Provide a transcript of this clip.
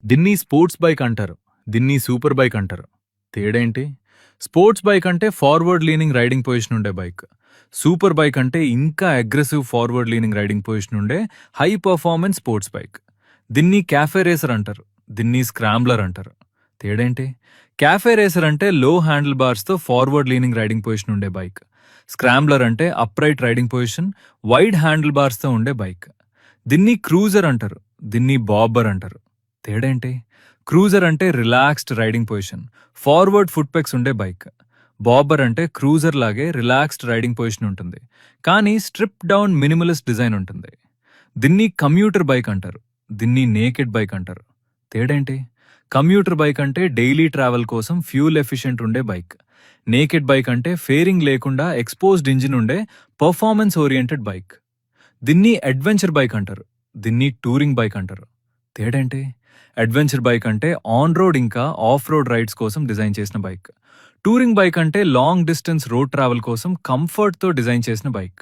దీన్ని sports bike అంటారు. దీన్ని సూపర్ బైక్ అంటారు. తేడేంటి? స్పోర్ట్స్ బైక్ అంటే ఫార్వర్డ్ లీనింగ్ రైడింగ్ పొజిషన్ ఉండే బైక్. సూపర్ బైక్ అంటే ఇంకా aggressive forward leaning riding position ఉండే హై పర్ఫార్మెన్స్ స్పోర్ట్స్ బైక్. దీన్ని క్యాఫే రేసర్ అంటారు. దీన్ని స్క్రాంబ్లర్ అంటారు. తేడేంటి? క్యాఫే రేసర్ అంటే లో హ్యాండిల్ బార్స్తో ఫార్వర్డ్ లీనింగ్ రైడింగ్ పొజిషన్ ఉండే బైక్. స్క్రాంబ్లర్ అంటే upright riding position, wide handle బార్స్తో ఉండే బైక్. దీన్ని క్రూజర్ అంటారు. దీన్ని బాబ్బర్ అంటారు. తేడేంటి? క్రూజర్ అంటే relaxed riding position, forward foot పెక్స్ ఉండే బైక్. బాబ్బర్ అంటే క్రూజర్ లాగే రిలాక్స్డ్ రైడింగ్ పొజిషన్ ఉంటుంది, కానీ స్ట్రిప్ డౌన్ మినిమలిస్ట్ డిజైన్ ఉంటుంది. దీన్ని కమ్యూటర్ బైక్ అంటారు. దీన్ని నేకెడ్ బైక్ అంటారు. తేడేంటి? కమ్యూటర్ బైక్ అంటే డైలీ ట్రావెల్ కోసం ఫ్యూల్ ఎఫిషియెంట్ ఉండే బైక్. నేకెడ్ బైక్ అంటే ఫేరింగ్ లేకుండా ఎక్స్పోజ్డ్ ఇంజిన్ ఉండే పర్ఫార్మెన్స్ ఓరియంటెడ్ బైక్. దీన్ని అడ్వెంచర్ బైక్ అంటారు. దీన్ని టూరింగ్ బైక్ అంటారు. తేడేంటి? అడ్వెంచర్ బైక్ అంటే ఆన్ రోడ్ ఇంకా ఆఫ్ రోడ్ రైడ్స్ కోసం డిజైన్ చేసిన బైక్. టూరింగ్ బైక్ అంటే లాంగ్ డిస్టెన్స్ రోడ్ ట్రావెల్ కోసం కంఫర్ట్తో డిజైన్ చేసిన బైక్.